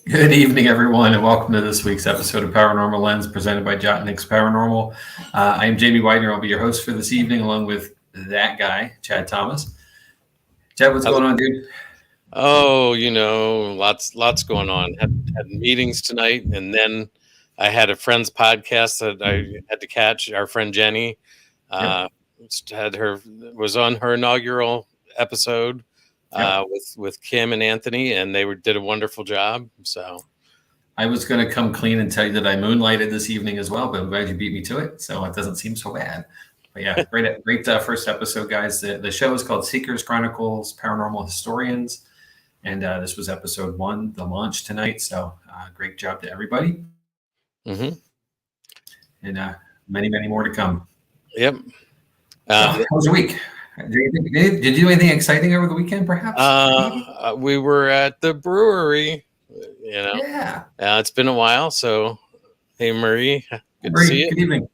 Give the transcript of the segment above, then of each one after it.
Good evening, everyone, and welcome to this week's episode of Paranormal Lens presented by Jott-Nyx Paranormal. I am Jamie Widener. I'll be your host for this evening, along with that guy, Chad Thomas. Chad, what's going on, dude? Oh, lots going on. Had meetings tonight, and then I had a friend's podcast that I had to catch. Our friend Jenny Yep. was on her inaugural episode Yep. with Kim and Anthony, and did a wonderful job. So I was going to come clean and tell you that I moonlighted this evening as well, but I'm glad you beat me to it, so it doesn't seem so bad. But yeah, great first episode, guys. The show is called Seekers Chronicles Paranormal Historians, and this was episode 1, the launch tonight. So great job to everybody, mm-hmm. and many more to come. Yep. How was your week? Did you do anything exciting over the weekend, perhaps? We were at the brewery. Yeah. It's been a while. So, hey, Marie, good to see you. Good evening.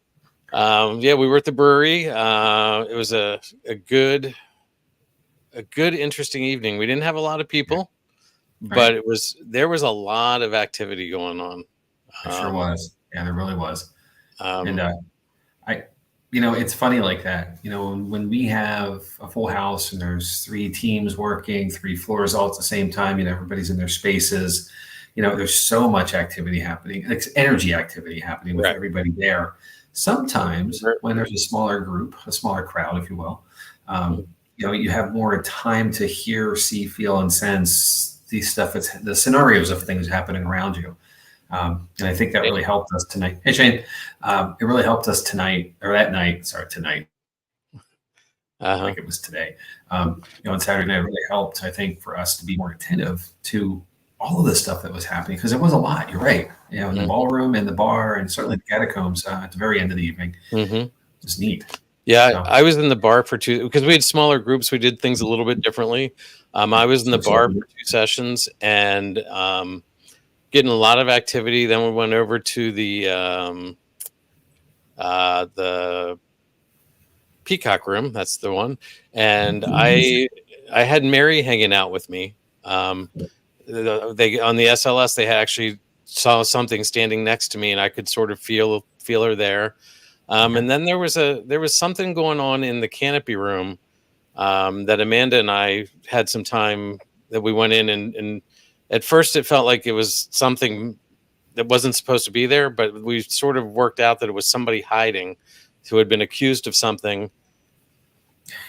We were at the brewery. It was a good, interesting evening. We didn't have a lot of people, but there was a lot of activity going on. It sure was. Yeah, there really was. It's funny like that. When we have a full house and there's 3 teams working, 3 floors all at the same time, everybody's in their spaces. There's so much activity happening, energy activity happening with everybody there. Sometimes when there's a smaller group, a smaller crowd, if you will, you have more time to hear, see, feel, and sense the scenarios of things happening around you. And I think that really helped us tonight. Hey, Shane, it really helped us tonight, or that night. Sorry, tonight. Like it was today. On Saturday night, it really helped, I think, for us to be more attentive to all of the stuff that was happening, because it was a lot. You're right. In the ballroom and the bar, and certainly the catacombs at the very end of the evening. Mm-hmm. Just neat. Yeah, I was in the bar for 2 because we had smaller groups. We did things a little bit differently. I was in the bar for 2 sessions and getting a lot of activity. Then we went over to the Peacock Room. That's the one. And I had Mary hanging out with me. They on the SLS, they actually saw something standing next to me, and I could sort of feel her there. And then there was something going on in the canopy room that Amanda and I had some time that we went in, and at first it felt like it was something that wasn't supposed to be there, but we sort of worked out that it was somebody hiding who had been accused of something.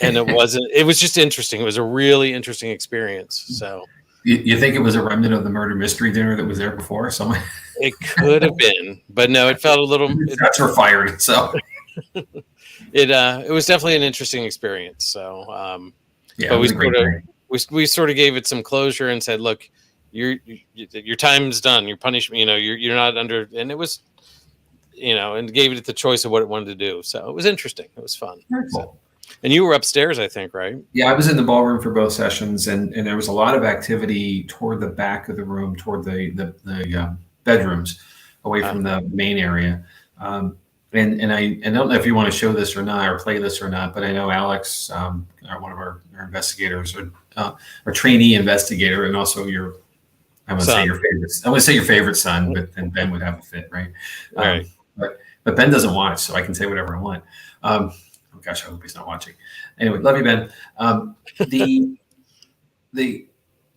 And it wasn't. It was just interesting. It was a really interesting experience. So. You think it was a remnant of the murder mystery dinner that was there before? It could have been, but no, it felt a little. Shots were fired, so it was definitely an interesting experience. So, but we sort of gave it some closure and said, "Look, your time's done. Your punishment. You're not under." And it was, and gave it the choice of what it wanted to do. So it was interesting. It was fun. Very cool. And you were upstairs, I think, right? Yeah, I was in the ballroom for both sessions, and there was a lot of activity toward the back of the room, toward the bedrooms, away from the main area. And I don't know if you want to show this or not, or play this or not, but I know Alex, one of our investigators, or our trainee investigator, and also I want to say your favorite son, but then Ben would have a fit, right? Right. But Ben doesn't watch, so I can say whatever I want. Oh gosh, I hope he's not watching. Anyway, love you, Ben. The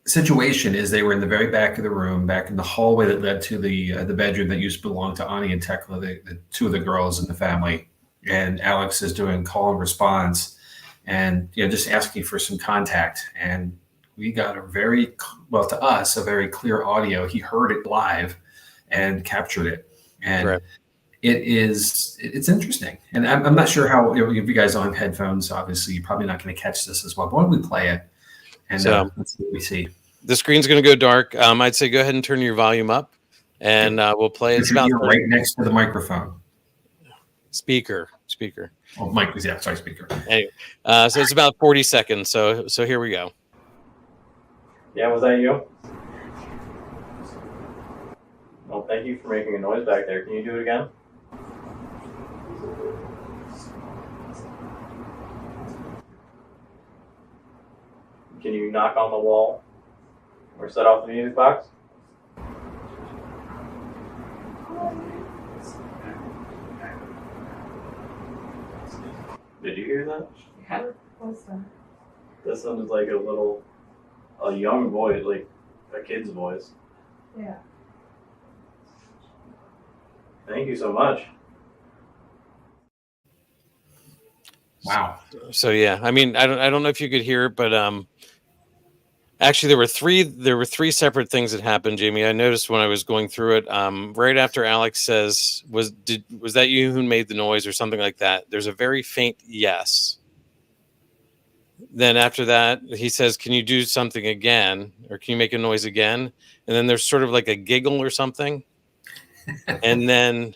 situation is they were in the very back of the room, back in the hallway that led to the bedroom that used to belong to Ani and Tekla, the 2 of the girls in the family. And Alex is doing call and response, and just asking for some contact. And we got to us, a very clear audio. He heard it live and captured it. And right. It's interesting. And I'm not sure how, if you guys don't have headphones, obviously you're probably not going to catch this as well. But why don't we play it? And let's see what we see. The screen's going to go dark. I'd say go ahead and turn your volume up, and we'll play. It's about right next to the microphone. Speaker. Oh, mic. Yeah, sorry, speaker. Anyway, so it's about 40 seconds. So here we go. Yeah, was that you? Well, thank you for making a noise back there. Can you do it again? Can you knock on the wall or set off the music box? Did you hear that? Yeah, close to. That sounded like a young voice, like a kid's voice. Yeah. Thank you so much. Wow. So yeah, I mean, I don't know if you could hear it, but actually there were three separate things that happened, Jamie. I noticed when I was going through it, right after Alex says, was that you who made the noise or something like that? There's a very faint yes. Then after that, he says, can you do something again? Or can you make a noise again? And then there's sort of like a giggle or something. And then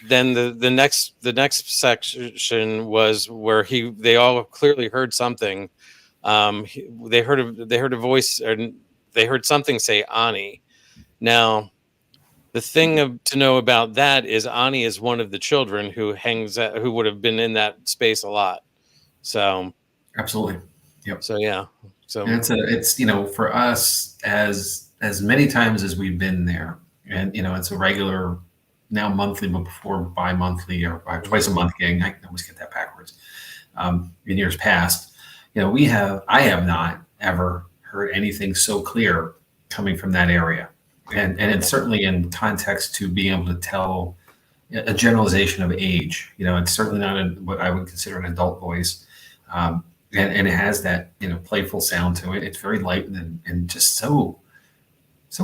the next section was where they all clearly heard something. They heard a voice, or they heard something say Ani. Now, the thing to know about that is Ani is one of the children who would have been in that space a lot. So Absolutely. Yep. So yeah. So and it's for us, as many times as we've been there, and it's a regular now monthly, but before bi-monthly or twice a month gig. I always get that backwards. In years past, I have not ever heard anything so clear coming from that area, and it's certainly in context to being able to tell a generalization of age. It's certainly not what I would consider an adult voice. And it has that playful sound to it. It's very light and just so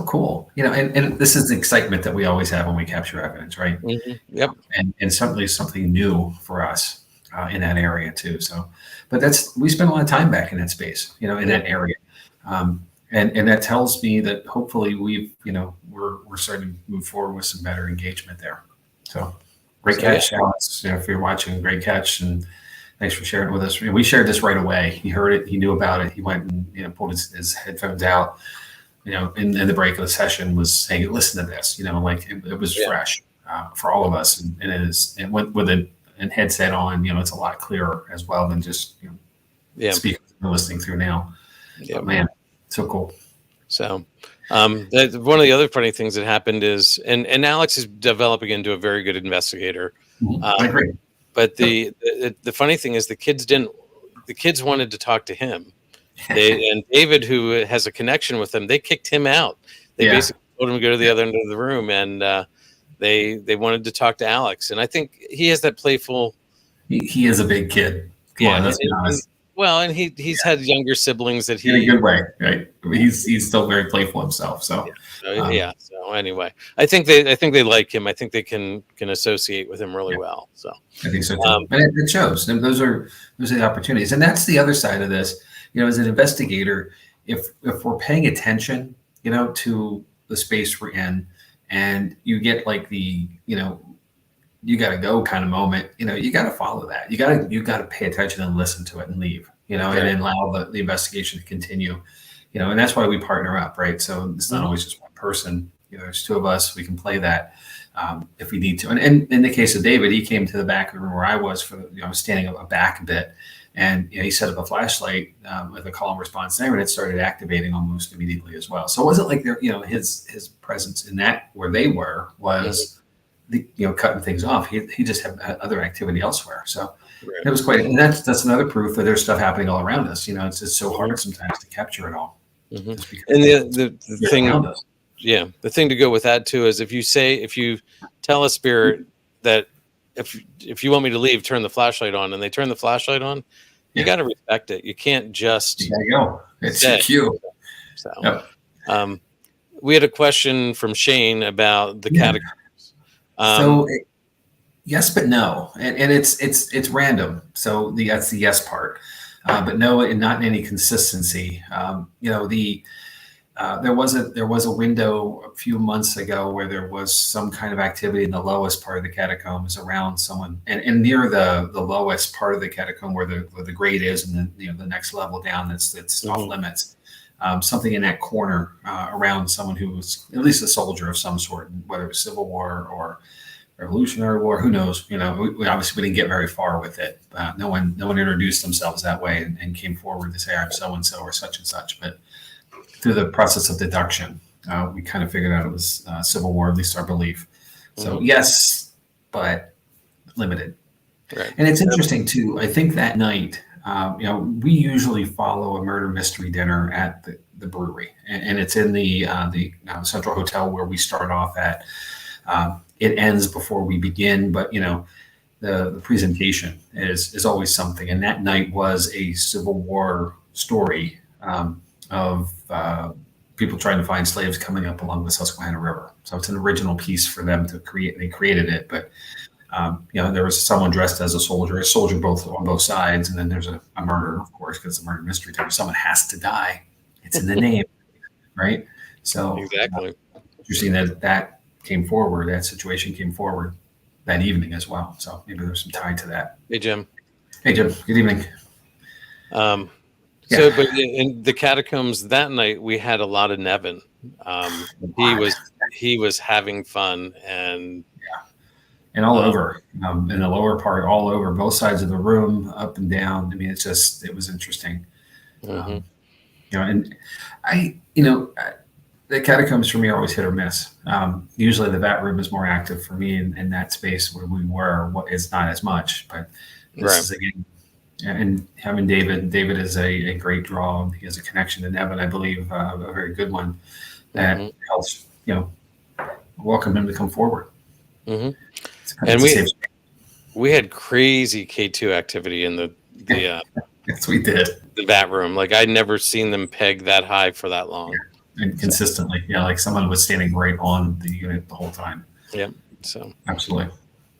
cool. And this is the excitement that we always have when we capture evidence, right? Mm-hmm. Yep. And certainly something new for us in that area too. So, but we spend a lot of time back in that space, in that area, and that tells me that hopefully we're starting to move forward with some better engagement there. So, great catch, Alex. If you're watching, great catch and. Thanks for sharing it with us. We shared this right away. He heard it. He knew about it. He went and pulled his headphones out. In the break of the session, was saying, "Listen to this." Like it was fresh for all of us, and it is. And with a headset on, it's a lot clearer as well than just speaking and listening through now. Yeah, man, so cool. So, one of the other funny things that happened is, and Alex is developing into a very good investigator. I agree. But the funny thing is the kids wanted to talk to him. And David, who has a connection with them, they kicked him out. They basically told him to go to the other end of the room, and they wanted to talk to Alex. And I think he has that playful. He is a big kid. Come on, let's be honest. Well, and he's had younger siblings that in a good way, right? He's still very playful himself. So So anyway, I think they like him. I think they can associate with him really well. So I think so too. And it shows. And those are the opportunities. And that's the other side of this. As an investigator, if we're paying attention, to the space we're in, and you get like the you got to go kind of moment, you got to follow that. You got to pay attention and listen to it and leave, and then allow the investigation to continue, and that's why we partner up, right? So it's not always just one person, there's two of us. We can play that if we need to. And in the case of David, he came to the back of the room where I was I was standing back a bit, and he set up a flashlight with a call and response there, and it started activating almost immediately as well. So it wasn't like his presence in that where they were was cutting things off. He just had other activity elsewhere. So it was quite, and that's another proof that there's stuff happening all around us. It's just so hard sometimes to capture it all. Mm-hmm. And the thing, the thing to go with that too is if you tell a spirit that if you want me to leave, turn the flashlight on, and they turn the flashlight on, you got to respect it. You can't just. You gotta go. It's your cue. So, we had a question from Shane about the catacombs. Yes, but no, and it's random. So that's the yes part, but no, and not in any consistency. There was a window a few months ago where there was some kind of activity in the lowest part of the catacombs around someone, and near the lowest part of the catacomb where the grade is, and then the next level down that's off limits. Something in that corner around someone who was at least a soldier of some sort, whether it was Civil War or Revolutionary War, who knows? We obviously didn't get very far with it. No one introduced themselves that way and came forward to say I'm so and so or such and such. But through the process of deduction, we kind of figured out it was Civil War, at least our belief. So yes, but limited. Right. And it's interesting too. I think that night, we usually follow a murder mystery dinner at the brewery, and it's in the Central Hotel where we start off at. It ends before we begin, but the presentation is always something. And that night was a Civil War story of people trying to find slaves coming up along the Susquehanna River. So it's an original piece for them to create. They created it, but there was someone dressed as a soldier both on both sides, and then there's a murder, of course, because it's a murder mystery. Someone has to die. It's in the name, right? So Exactly. Interesting that came forward. That situation came forward that evening as well. So maybe there's some tie to that. Hey, Jim. Hey, Jim. Good evening. So, but in the catacombs that night, we had a lot of Nevin. He was having fun and all over in the lower part, all over both sides of the room, up and down. I mean, it was interesting. Mhm. And the catacombs for me are always hit or miss. Usually the vat room is more active for me in that space where we were. What is not as much, but this is again. And having David is a great draw. He has a connection to Nevin, I believe, a very good one that helps, welcome him to come forward. Mm-hmm. And we had crazy K2 activity in the yes, we did. The vat room. Like I'd never seen them peg that high for that long. Yeah. And consistently. Yeah, like someone was standing right on the unit the whole time. Yeah. So absolutely.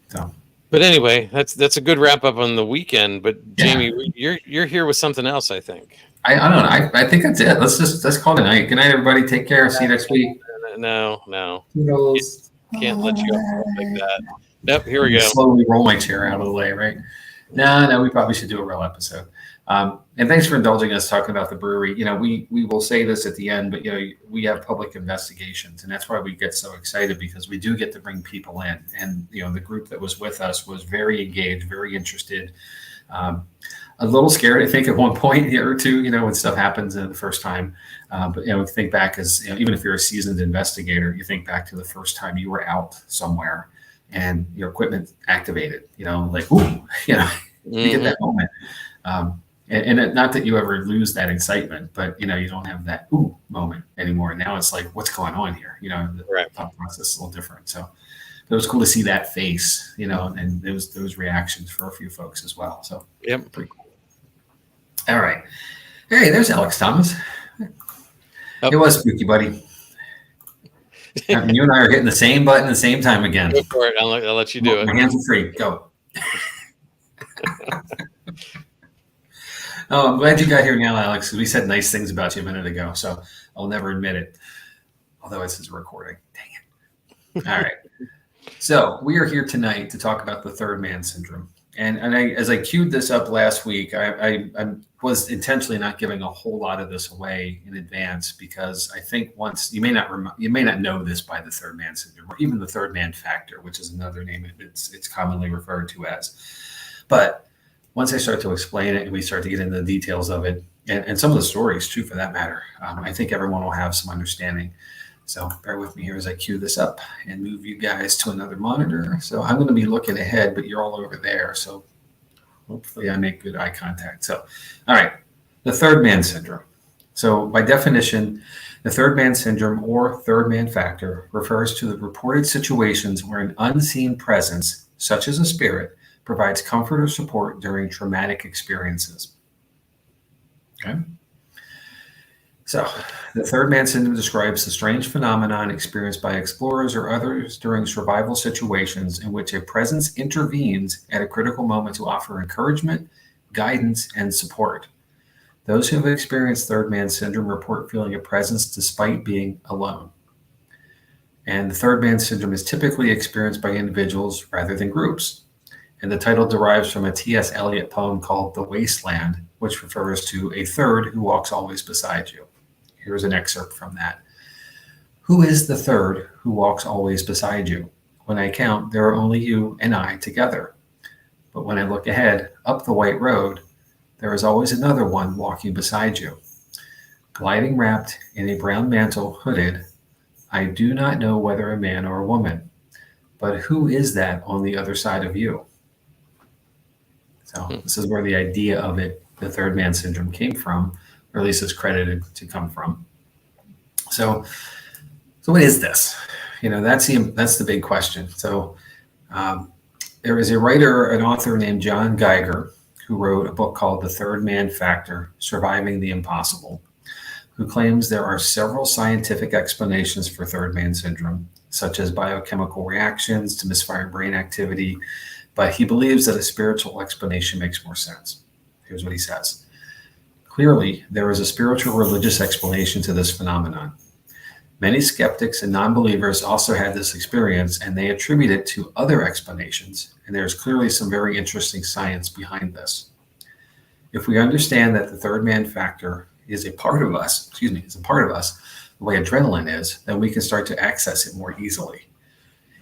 So but anyway, that's a good wrap up on the weekend. But Jamie, you're here with something else, I think. I don't know. I think that's it. Let's call it a night. Good night, everybody. Take care. See you next week. No. Can't let you up like that. Yep, here we go. Slowly roll my chair out of the way, right? No, we probably should do a real episode. And thanks for indulging us talking about the brewery. We will say this at the end, but we have public investigations, and that's why we get so excited, because we do get to bring people in. And the group that was with us was very engaged, very interested, a little scared, I think, at one point or two, when stuff happens the first time. But think back as even if you're a seasoned investigator, you think back to the first time you were out somewhere and your equipment activated. Like ooh, you get that moment. And not that you ever lose that excitement, but you don't have that ooh moment anymore. Now it's like, what's going on here? The thought process is a little different. So it was cool to see that face, and those reactions for a few folks as well. So pretty cool. All right, hey, there's Alex Thomas. It was spooky, buddy. You and I are hitting the same button at the same time again. Go for it. I'll let you do it. My hands are free. Go. Oh, I'm glad you got here now, Alex, because we said nice things about you a minute ago, so I'll never admit it. Although this is a recording. Dang it. All right. So we are here tonight to talk about the third man syndrome. And as I queued this up last week, I was intentionally not giving a whole lot of this away in advance, because I think once you may not know this by the third man syndrome, or even the third man factor, which is another name it's commonly referred to as. But once I start to explain it and we start to get into the details of it, and some of the stories too, for that matter, I think everyone will have some understanding. So bear with me here as I cue this up and move you guys to another monitor. So I'm going to be looking ahead, but you're all over there. So hopefully I make good eye contact. So, all right, the third man syndrome. So by definition, the third man syndrome or third man factor refers to the reported situations where an unseen presence, such as a spirit, provides comfort or support during traumatic experiences. Okay. So the third man syndrome describes the strange phenomenon experienced by explorers or others during survival situations in which a presence intervenes at a critical moment to offer encouragement, guidance, and support. Those who have experienced third man syndrome report feeling a presence despite being alone. And the third man syndrome is typically experienced by individuals rather than groups. And the title derives from a T.S. Eliot poem called The Wasteland, which refers to a third who walks always beside you. Here's an excerpt from that. Who is the third who walks always beside you? When I count, there are only you and I together. But when I look ahead, up the white road, there is always another one walking beside you. Gliding wrapped in a brown mantle, hooded, I do not know whether a man or a woman. But who is that on the other side of you? So this is where the idea of it, the third man syndrome, came from, or at least is credited to come from. So what is this? That's the big question. So there is a writer, an author named John Geiger, who wrote a book called The Third Man Factor: Surviving the Impossible, who claims there are several scientific explanations for third man syndrome, such as biochemical reactions to misfiring brain activity, but he believes that a spiritual explanation makes more sense. Here's what he says. Clearly, there is a spiritual religious explanation to this phenomenon. Many skeptics and non-believers also had this experience, and they attribute it to other explanations, and there's clearly some very interesting science behind this. If we understand that the third man factor is a part of us, the way adrenaline is, then we can start to access it more easily.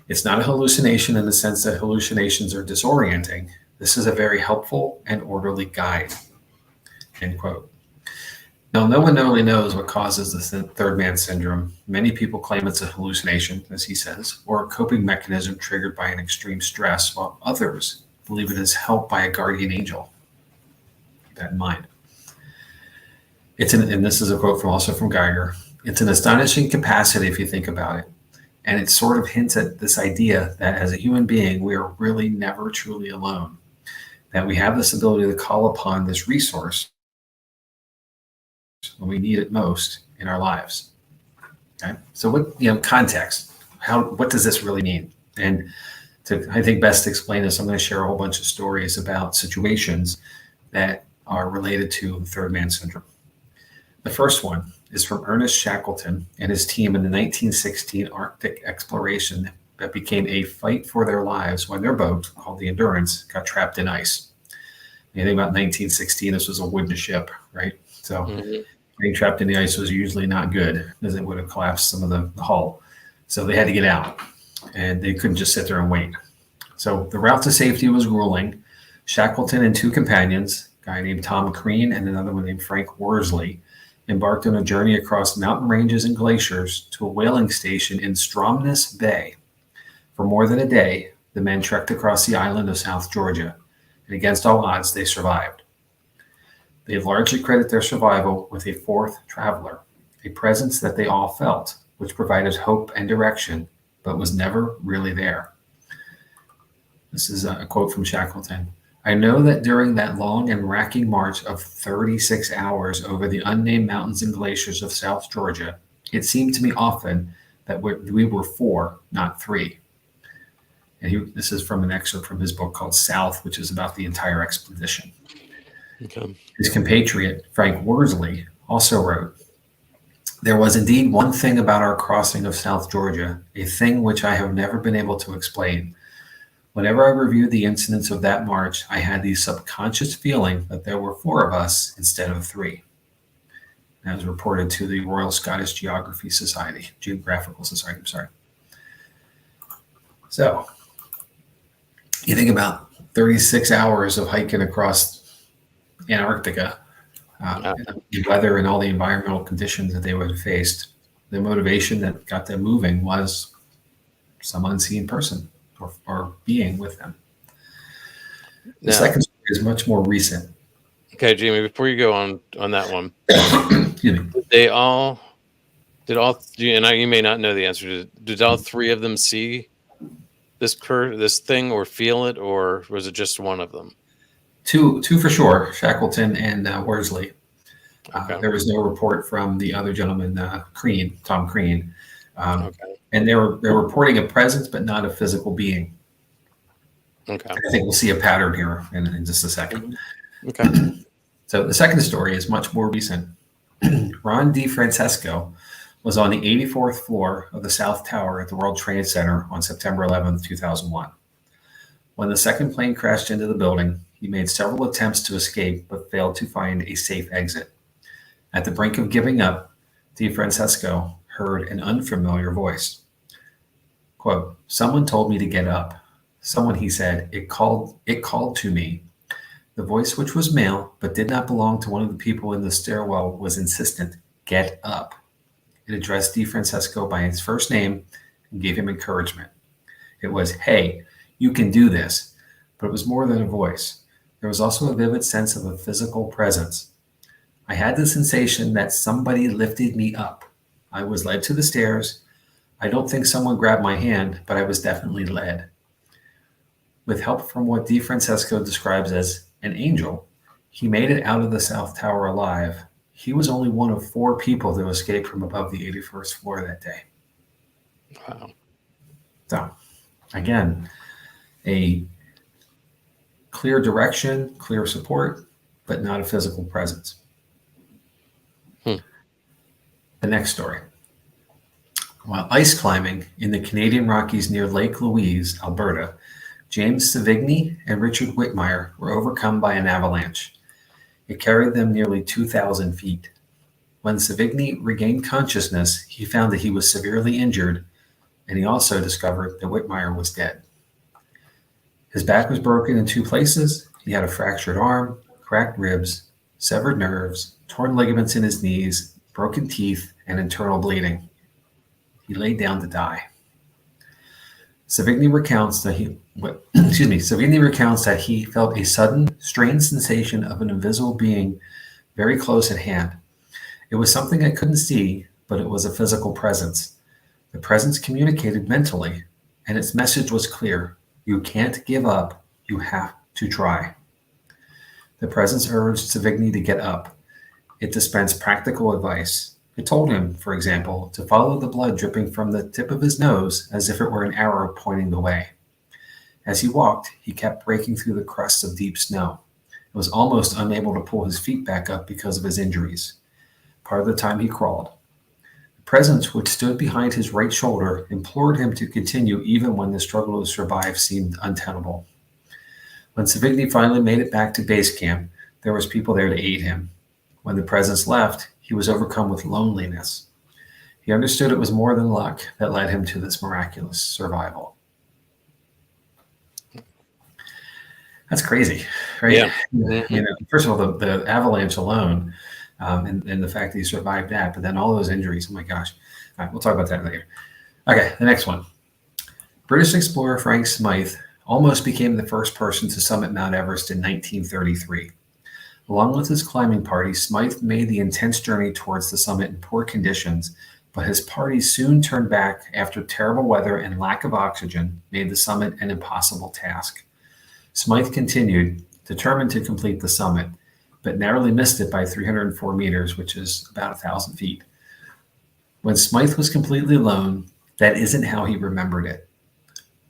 It's not a hallucination in the sense that hallucinations are disorienting. This is a very helpful and orderly guide, end quote. Now, no one really knows what causes the third man syndrome. Many people claim it's a hallucination, as he says, or a coping mechanism triggered by an extreme stress, while others believe it is helped by a guardian angel. Keep that in mind. And this is a quote also from Geiger. It's an astonishing capacity if you think about it. And it sort of hints at this idea that as a human being, we are really never truly alone, that we have this ability to call upon this resource when we need it most in our lives. Okay, so what context? What does this really mean? And I think best to explain this, I'm going to share a whole bunch of stories about situations that are related to third man syndrome. The first one is from Ernest Shackleton and his team in the 1916 Arctic exploration that became a fight for their lives when their boat, called the Endurance, got trapped in ice. You think about 1916, this was a wooden ship, right? So being trapped in the ice was usually not good, as it would have collapsed some of the hull. So they had to get out, and they couldn't just sit there and wait. So the route to safety was grueling. Shackleton and two companions, a guy named Tom Crean and another one named Frank Worsley, embarked on a journey across mountain ranges and glaciers to a whaling station in Stromness Bay. For more than a day, the men trekked across the island of South Georgia, and against all odds, they survived. They largely credit their survival with a fourth traveler, a presence that they all felt, which provided hope and direction, but was never really there. This is a quote from Shackleton. I know that during that long and racking march of 36 hours over the unnamed mountains and glaciers of South Georgia, it seemed to me often that we were four, not three. And this is from an excerpt from his book called South, which is about the entire expedition. Okay. His compatriot, Frank Worsley, also wrote, there was indeed one thing about our crossing of South Georgia, a thing which I have never been able to explain. Whenever I reviewed the incidents of that march, I had the subconscious feeling that there were four of us instead of three. That was reported to the Royal Scottish Geographical Society. So you think about 36 hours of hiking across Antarctica, the weather and all the environmental conditions that they would have faced. The motivation that got them moving was some unseen person or being with them. The second story is much more recent. Okay, Jamie, before you go on that one, Excuse me. You may not know the answer. Did all three of them see this thing or feel it, or was it just one of them? Two for sure, Shackleton and Worsley. Okay. There was no report from the other gentleman, Tom Crean. Okay. And they're reporting a presence, but not a physical being. Okay. I think we'll see a pattern here in just a second. Okay. So the second story is much more recent. Ron DeFrancesco was on the 84th floor of the South Tower at the World Trade Center on September 11th, 2001. When the second plane crashed into the building, he made several attempts to escape, but failed to find a safe exit. At the brink of giving up, DeFrancesco heard an unfamiliar voice. Quote, someone told me to get up. Someone, he said, it called to me. The voice, which was male, but did not belong to one of the people in the stairwell, was insistent, get up. It addressed DeFrancesco by his first name and gave him encouragement. It was, hey, you can do this. But it was more than a voice. There was also a vivid sense of a physical presence. I had the sensation that somebody lifted me up. I was led to the stairs. I don't think someone grabbed my hand, but I was definitely led. With help from what DeFrancesco describes as an angel, he made it out of the South Tower alive. He was only one of 4 people to escape from above the 81st floor that day. Wow. So, again, a clear direction, clear support, but not a physical presence. The next story. While ice climbing in the Canadian Rockies near Lake Louise, Alberta, James Savigny and Richard Whitmire were overcome by an avalanche. It carried them nearly 2,000 feet. When Savigny regained consciousness, he found that he was severely injured, and he also discovered that Whitmire was dead. His back was broken in 2 places. He had a fractured arm, cracked ribs, severed nerves, torn ligaments in his knees, broken teeth, and internal bleeding. He lay down to die. Savigny recounts that he felt a sudden, strange sensation of an invisible being very close at hand. It was something I couldn't see, but it was a physical presence. The presence communicated mentally, and its message was clear. You can't give up. You have to try. The presence urged Savigny to get up. It dispensed practical advice. It told him, for example, to follow the blood dripping from the tip of his nose as if it were an arrow pointing the way. As he walked, he kept breaking through the crusts of deep snow. He was almost unable to pull his feet back up because of his injuries. Part of the time he crawled. The presence, which stood behind his right shoulder, implored him to continue even when the struggle to survive seemed untenable. When Savigny finally made it back to base camp, there was people there to aid him. When the presence left, he was overcome with loneliness. He understood it was more than luck that led him to this miraculous survival. That's crazy, right? Yeah. You know, first of all, the avalanche alone, and the fact that he survived that, but then all those injuries, oh my gosh. All right, we'll talk about that later. Okay, the next one. British explorer Frank Smythe almost became the first person to summit Mount Everest in 1933. Along with his climbing party, Smythe made the intense journey towards the summit in poor conditions, but his party soon turned back after terrible weather and lack of oxygen made the summit an impossible task. Smythe continued, determined to complete the summit, but narrowly missed it by 304 meters, which is about 1,000 feet. When Smythe was completely alone, that isn't how he remembered it.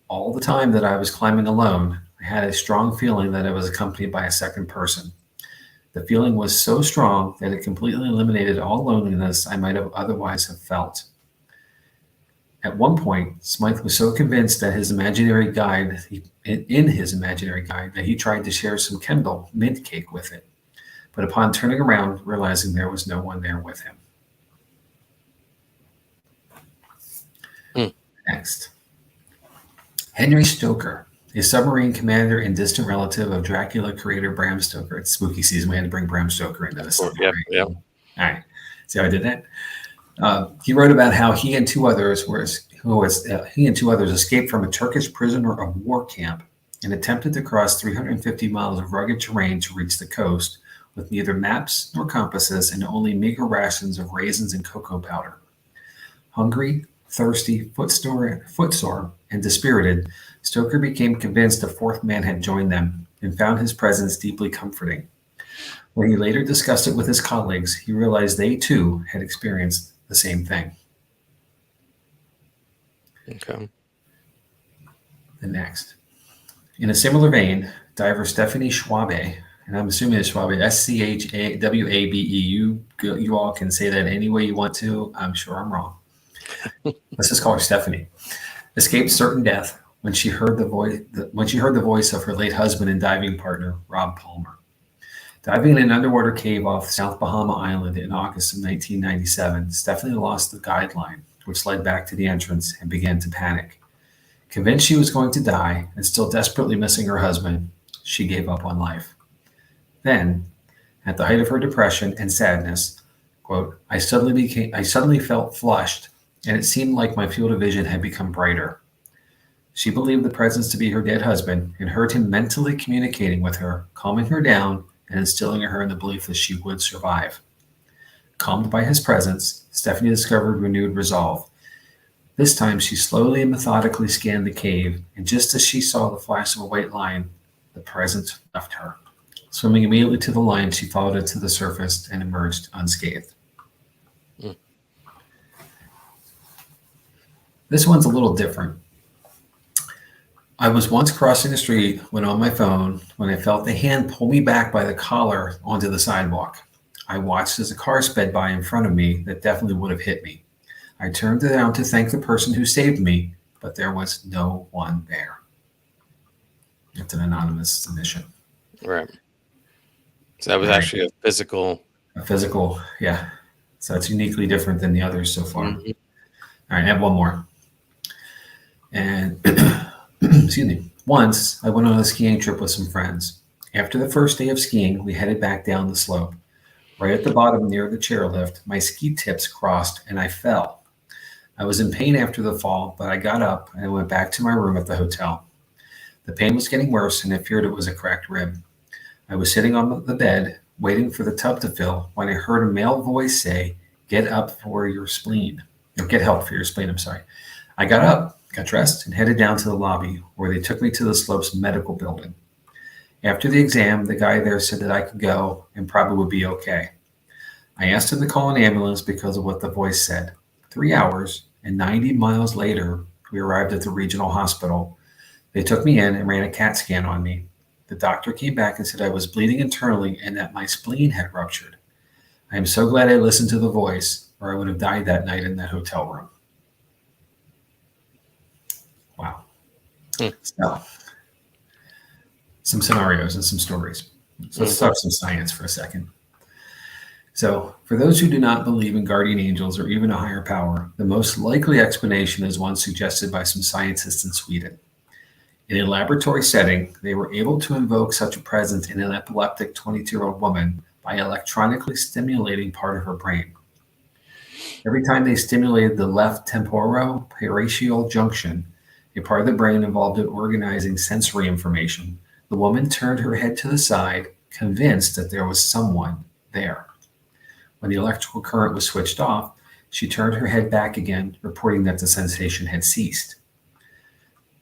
All the time that I was climbing alone, I had a strong feeling that I was accompanied by a second person. The feeling was so strong that it completely eliminated all loneliness I might have otherwise have felt. At one point, Smythe was so convinced that his imaginary guide, that he tried to share some Kendall mint cake with it, but upon turning around, realizing there was no one there with him. Next. Henry Stoker, a submarine commander and distant relative of Dracula creator Bram Stoker. It's spooky season. We had to bring Bram Stoker into this. Yeah. All right. See how I did that? He wrote about how he and two others escaped from a Turkish prisoner of war camp and attempted to cross 350 miles of rugged terrain to reach the coast with neither maps nor compasses and only meager rations of raisins and cocoa powder. Hungry, thirsty, footsore, and dispirited, Stoker became convinced a fourth man had joined them and found his presence deeply comforting. When he later discussed it with his colleagues, he realized they too had experienced the same thing. Okay. The next. In a similar vein, diver Stephanie Schwabe, and I'm assuming it's Schwabe, Schwabe. You all can say that any way you want to. I'm sure I'm wrong. Let's just call her Stephanie. Escaped certain death when she heard the voice of her late husband and diving partner, Rob Palmer. Diving in an underwater cave off South Bahama Island in August of 1997, Stephanie lost the guideline, which led back to the entrance, and began to panic. Convinced she was going to die and still desperately missing her husband, she gave up on life. Then, at the height of her depression and sadness, quote, I suddenly felt flushed, and it seemed like my field of vision had become brighter. She believed the presence to be her dead husband and heard him mentally communicating with her, calming her down and instilling in her in the belief that she would survive. Calmed by his presence, Stephanie discovered renewed resolve. This time, she slowly and methodically scanned the cave, and just as she saw the flash of a white line, the presence left her. Swimming immediately to the line, she followed it to the surface and emerged unscathed. Mm. This one's a little different. I was once crossing the street when on my phone when I felt a hand pull me back by the collar onto the sidewalk. I watched as a car sped by in front of me that definitely would have hit me. I turned around to thank the person who saved me, but there was no one there. It's an anonymous submission. Right. So that was Right. actually a physical. A physical, yeah. So it's uniquely different than the others so far. Mhm. All right, I have one more. And excuse me. Once I went on a skiing trip with some friends. After the first day of skiing, we headed back down the slope. Right at the bottom near the chairlift, my ski tips crossed and I fell. I was in pain after the fall, but I got up and I went back to my room at the hotel. The pain was getting worse and I feared it was a cracked rib. I was sitting on the bed, waiting for the tub to fill, when I heard a male voice say, "Get up for your spleen." Or get help for your spleen, I'm sorry. I got up, got dressed, and headed down to the lobby, where they took me to the Slopes medical building. After the exam, the guy there said that I could go and probably would be okay. I asked him to call an ambulance because of what the voice said. 3 hours and 90 miles later, we arrived at the regional hospital. They took me in and ran a CAT scan on me. The doctor came back and said I was bleeding internally and that my spleen had ruptured. I am so glad I listened to the voice, or I would have died that night in that hotel room. Wow. So, some scenarios and some stories. So let's talk some science for a second. So, for those who do not believe in guardian angels or even a higher power, the most likely explanation is one suggested by some scientists in Sweden. In a laboratory setting, they were able to invoke such a presence in an epileptic 22-year-old woman by electronically stimulating part of her brain. Every time they stimulated the left temporoparietal junction, a part of the brain involved in organizing sensory information, the woman turned her head to the side, convinced that there was someone there. When the electrical current was switched off, she turned her head back again, reporting that the sensation had ceased.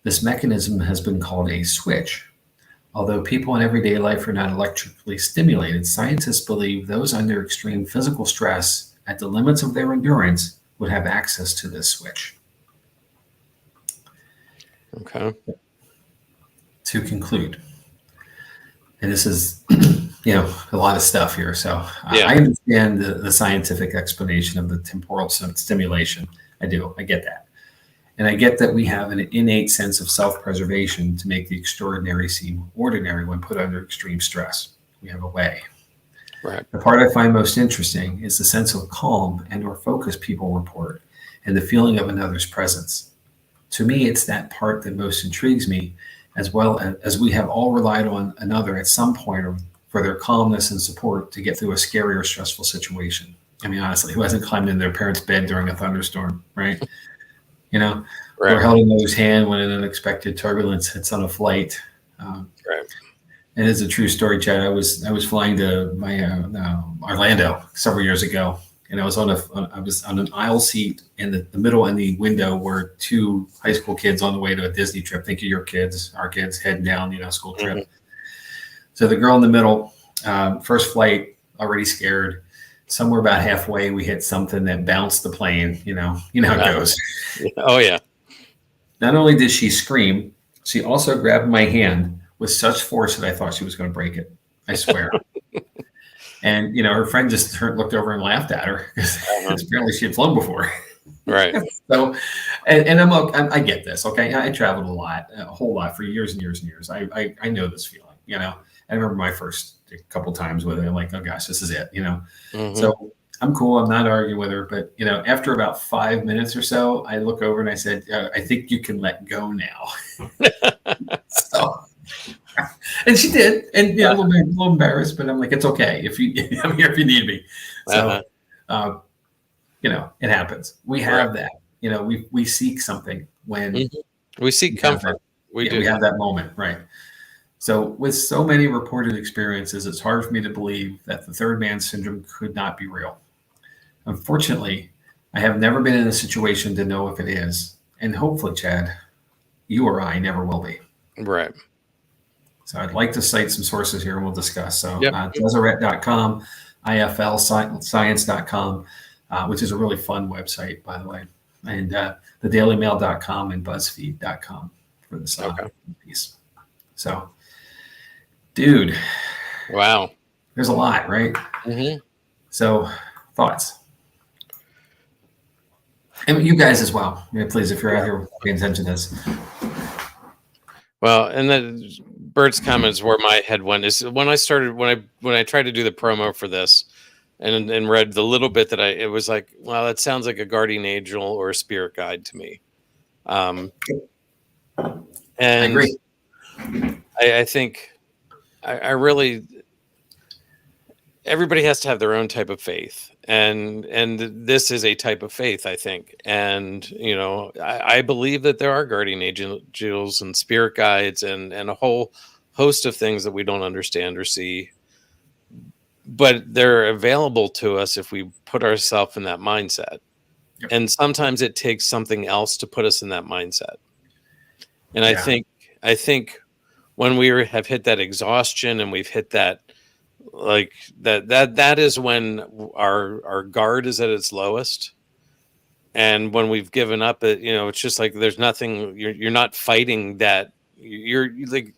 This mechanism has been called a switch. Although people in everyday life are not electrically stimulated, scientists believe those under extreme physical stress at the limits of their endurance would have access to this switch. Okay. To conclude, and this is a lot of stuff here. So Yeah. I understand the scientific explanation of the temporal stimulation. I do. I get that. And I get that we have an innate sense of self-preservation to make the extraordinary seem ordinary when put under extreme stress. We have a way. Right. The part I find most interesting is the sense of calm and or focus people report and the feeling of another's presence. To me, it's that part that most intrigues me, as well as we have all relied on another at some point for their calmness and support to get through a scary or stressful situation. I mean, honestly, who hasn't climbed in their parents' bed during a thunderstorm, right? Or held another's hand when an unexpected turbulence hits on a flight. Right. And it's a true story, Chad. I was flying to Orlando several years ago, and I was on an aisle seat in the middle, and the window were two high school kids on the way to a Disney trip. Think of your kids, our kids heading down, school trip. Mm-hmm. So the girl in the middle, first flight, already scared. Somewhere about halfway, we hit something that bounced the plane. You know how it goes. Oh yeah. Not only did she scream, she also grabbed my hand with such force that I thought she was going to break it. I swear. And her friend just looked over and laughed at her because apparently she had flown before. Right. So, and I get this. Okay, I traveled a whole lot for years and years and years. I know this feeling. I remember my first couple times with it. I'm like, oh gosh, this is it. Mm-hmm. So I'm cool. I'm not arguing with her, but after about 5 minutes or so, I look over and I said, I think you can let go now. So, and she did, and a little embarrassed, but I'm like, it's okay if I'm here if you need me. So, it happens. We have that. We seek something when We seek We have comfort. We yeah, do. we have that moment, right? So, with so many reported experiences, it's hard for me to believe that the third man syndrome could not be real. Unfortunately, I have never been in a situation to know if it is. And hopefully, Chad, you or I never will be. Right. So, I'd like to cite some sources here and we'll discuss. So, Yep. Deseret.com, iflscience.com, which is a really fun website, by the way, and thedailymail.com and BuzzFeed.com for this piece. So, dude, Wow. there's a lot, right? Mm-hmm. So, thoughts? And you guys as well. Yeah, please, if you're out here paying attention to this. Well, and then Bert's comments where my head went is when I tried to do the promo for this and read the little bit that it was like, well, it sounds like a guardian angel or a spirit guide to me. And I agree. I think I really, everybody has to have their own type of faith. And this is a type of faith, I think. And, I believe that there are guardian angels and spirit guides and a whole host of things that we don't understand or see. But they're available to us if we put ourselves in that mindset. Yep. And sometimes it takes something else to put us in that mindset. And I think when we have hit that exhaustion and we've hit that, like that is when our guard is at its lowest. And when we've given up, it's just like there's nothing, you're not fighting that. You're like,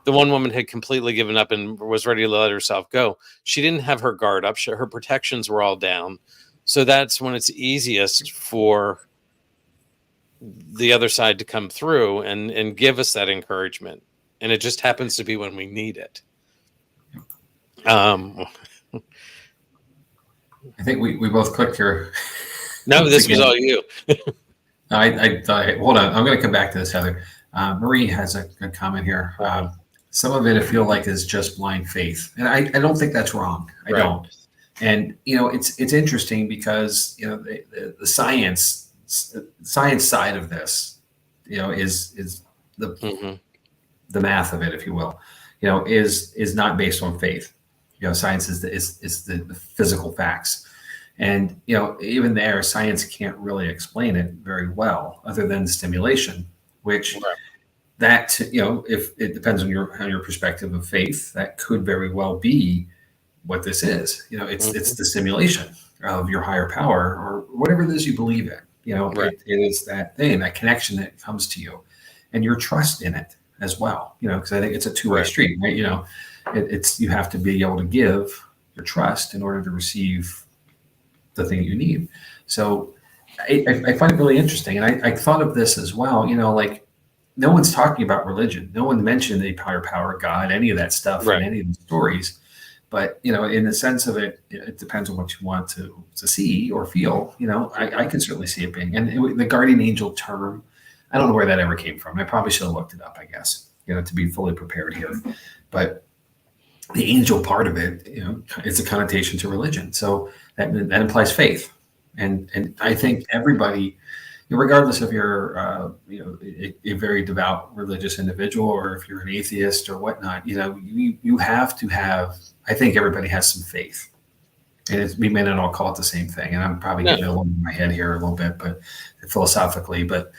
the one woman had completely given up and was ready to let herself go. She didn't have her guard up. Her protections were all down. So that's when it's easiest for the other side to come through and give us that encouragement. And it just happens to be when we need it. I think we both clicked here. No, this was all you. I hold on. I'm going to come back to this, Heather. Marie has a comment here. Some of it I feel like is just blind faith, and I don't think that's wrong. I don't. And it's interesting because the science side of this, is the math of it, if you will, is not based on faith. Science is the physical facts. And, even there, science can't really explain it very well other than stimulation, which that, if it depends on your perspective of faith, that could very well be what this is. It's the stimulation of your higher power or whatever it is you believe in. It is that thing, that connection that comes to you and your trust in it as well, because I think it's a two-way street, right? It's you have to be able to give your trust in order to receive the thing you need. So I find it really interesting. And I thought of this as well, like no one's talking about religion. No one mentioned the higher power, God, any of that stuff in any of the stories. But, in the sense of it, it depends on what you want to see or feel. I can certainly see it being. And the guardian angel term, I don't know where that ever came from. I probably should have looked it up, I guess, to be fully prepared here. But the angel part of it, it's a connotation to religion. So that implies faith. And I think everybody, regardless if you're, a very devout religious individual or if you're an atheist or whatnot, you have to have, I think everybody has some faith. And we may not all call it the same thing. And I'm probably getting a little in my head here a little bit, but philosophically, but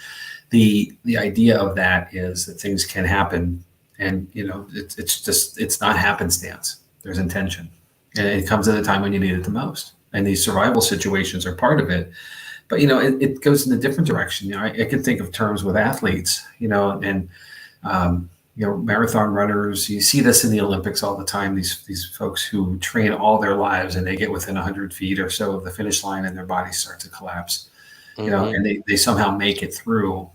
the idea of that is that things can happen. And, it's not happenstance. There's intention. And it comes at a time when you need it the most. And these survival situations are part of it. But, it goes in a different direction. I can think of terms with athletes, and, marathon runners. You see this in the Olympics all the time. These folks who train all their lives and they get within 100 feet or so of the finish line and their bodies start to collapse, and they somehow make it through,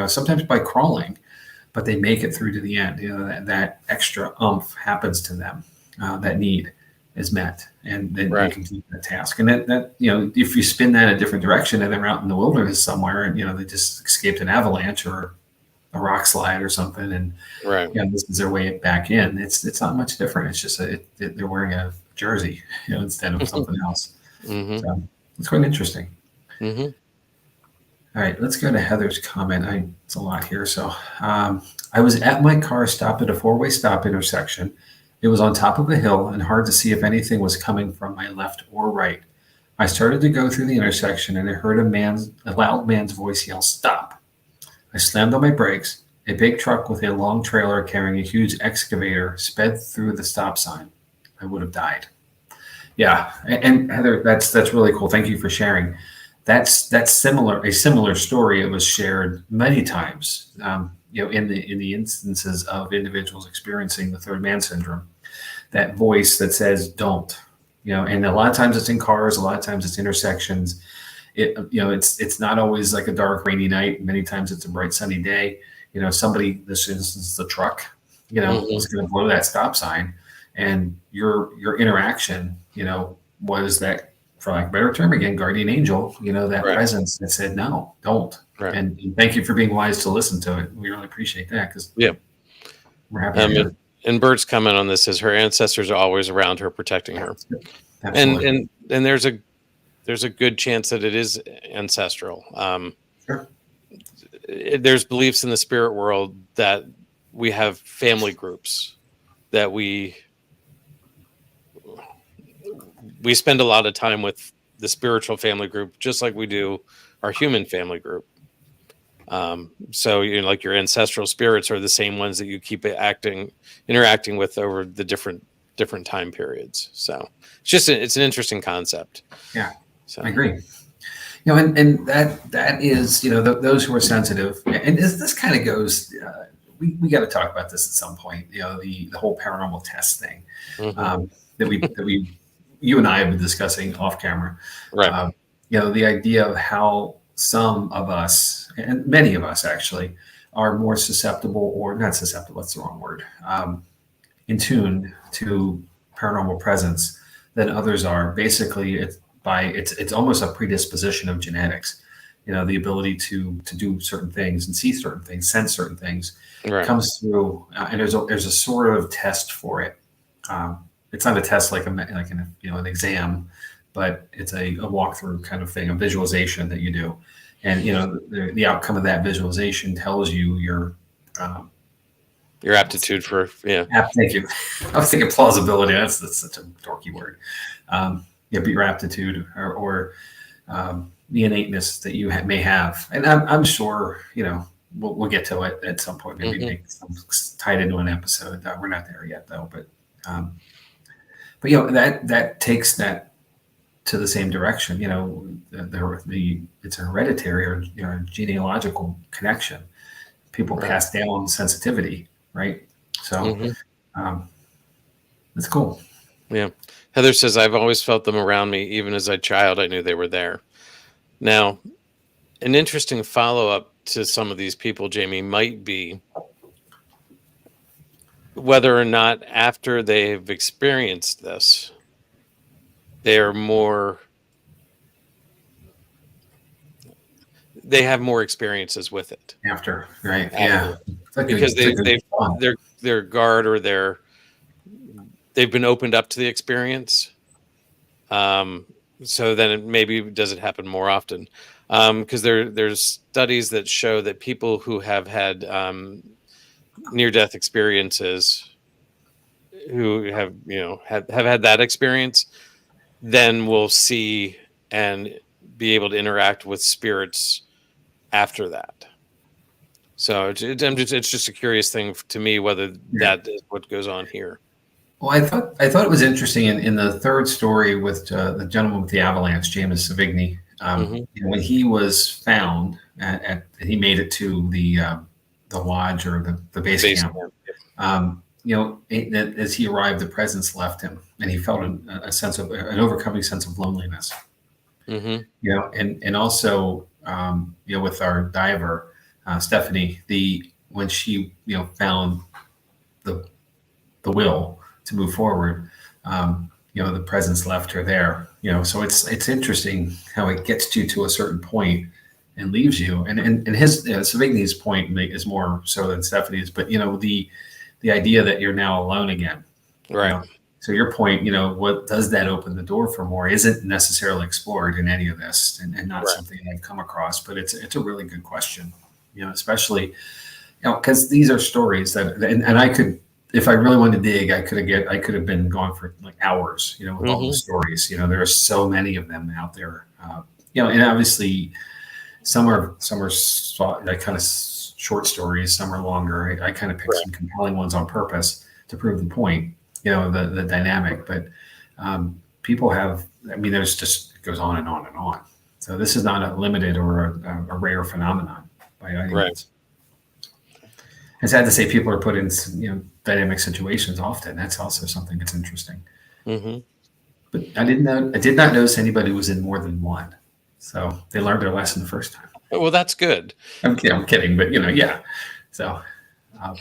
sometimes by crawling. But they make it through to the end. That extra oomph happens to them. That need is met, and then you complete the task. And that if you spin that a different direction, and they're out in the wilderness somewhere, and they just escaped an avalanche or a rock slide or something, and this is their way back in. It's not much different. It's just they're wearing a jersey, instead of something else. So it's quite interesting. All right, let's go to Heather's comment. It's a lot here. So I was at my car stop at a four-way stop intersection. It was on top of a hill and hard to see if anything was coming from my left or right. I started to go through the intersection and I heard a loud man's voice yell, "Stop." I slammed on my brakes. A big truck with a long trailer carrying a huge excavator sped through the stop sign. I would have died. Yeah, and Heather, that's really cool. Thank you for sharing. That's similar. A similar story. It was shared many times. In the instances of individuals experiencing the third man syndrome, that voice that says "don't." And a lot of times it's in cars. A lot of times it's intersections. It's not always like a dark, rainy night. Many times it's a bright, sunny day. Somebody, this instance, the truck, was going to blow that stop sign, and your interaction, was that, for lack of a better term, again, guardian angel, that Right. presence that said, "No, don't." Right. And thank you for being wise to listen to it. We really appreciate that, because Yeah. we're happy to hear. And Bert's comment on this is her ancestors are always around her, protecting her. Absolutely. And there's a good chance that it is ancestral. Sure. There's beliefs in the spirit world that we have family groups that we spend a lot of time with the spiritual family group, just like we do our human family group. So like your ancestral spirits are the same ones that you keep interacting with over the different time periods. So it's an interesting concept. Yeah, so I agree. And that is, those who are sensitive, and this kind of goes, we got to talk about this at some point, the whole paranormal test thing, that you and I have been discussing off camera. Right. The idea of how some of us, and many of us actually, are more susceptible, or not susceptible, that's the wrong word, in tune to paranormal presence than others are. Basically, it's almost a predisposition of genetics. The ability to do certain things and see certain things, sense certain things, Right. comes through, and there's a sort of test for it. It's not a test like an exam, but it's a walkthrough kind of thing, a visualization that you do, and the outcome of that visualization tells you your aptitude for Thank you. I was thinking plausibility. That's such a dorky word. But your aptitude or the innateness that you may have, and I'm sure we'll get to it at some point. Maybe make some tied into an episode. We're not there yet though, but that takes that to the same direction. It's a hereditary or genealogical connection. People pass down sensitivity, right? So that's cool. Yeah. Heather says, I've always felt them around me. Even as a child, I knew they were there. Now, an interesting follow-up to some of these people, Jamie, might be whether or not after they've experienced this, they have more experiences with it. After, right? Yeah. Because their guard or they've been opened up to the experience. So then does it happen more often? Because there's studies that show that people who have had near-death experiences, who have had that experience, then will see and be able to interact with spirits after that. So it's just a curious thing to me whether that is what goes on here. Well, I thought it was interesting in the third story with the gentleman with the avalanche, James Savigny. When he was found, he made it to the lodge or the base camp. As he arrived, the presence left him, and he felt a sense of an overcoming sense of loneliness. And also with our diver Stephanie, when she found the will to move forward, the presence left her there. So it's interesting how it gets you to a certain point and leaves you. And his Savigny's point is more so than Stephanie's, but the idea that you're now alone again, right? So your point, what does that open the door for more isn't necessarily explored in any of this, and not Right. something I've come across, but it's a really good question, especially, because these are stories and I could, if I really wanted to dig, I could have been going for like hours, with all the stories. There are so many of them out there, and obviously some are like kind of short stories, some are longer. I kind of picked some compelling ones on purpose to prove the point, the dynamic. But people have, there's just, it goes on and on and on. So this is not a limited or a rare phenomenon by any means. It's sad to say people are put in, dynamic situations often. That's also something that's interesting. But I did not notice anybody was in more than one. So they learned their lesson the first time. Well, that's good. I'm kidding, but yeah. So I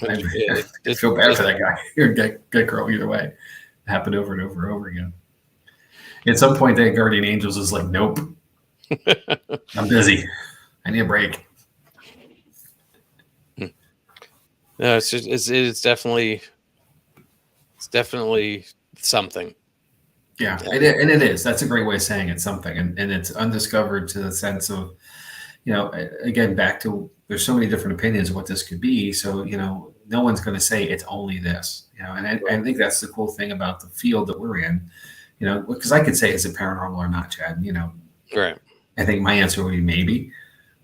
feel bad for that guy or that girl either way. It happened over and over and over again. At some point, that guardian angels is like, nope, I'm busy. I need a break. No, it's definitely something. Yeah, and it is. That's a great way of saying it's something, and it's undiscovered to the sense of, again, back to, there's so many different opinions of what this could be. So, no one's going to say it's only this, and I think that's the cool thing about the field that we're in, because I could say, is it paranormal or not, Chad? Right. I think my answer would be maybe.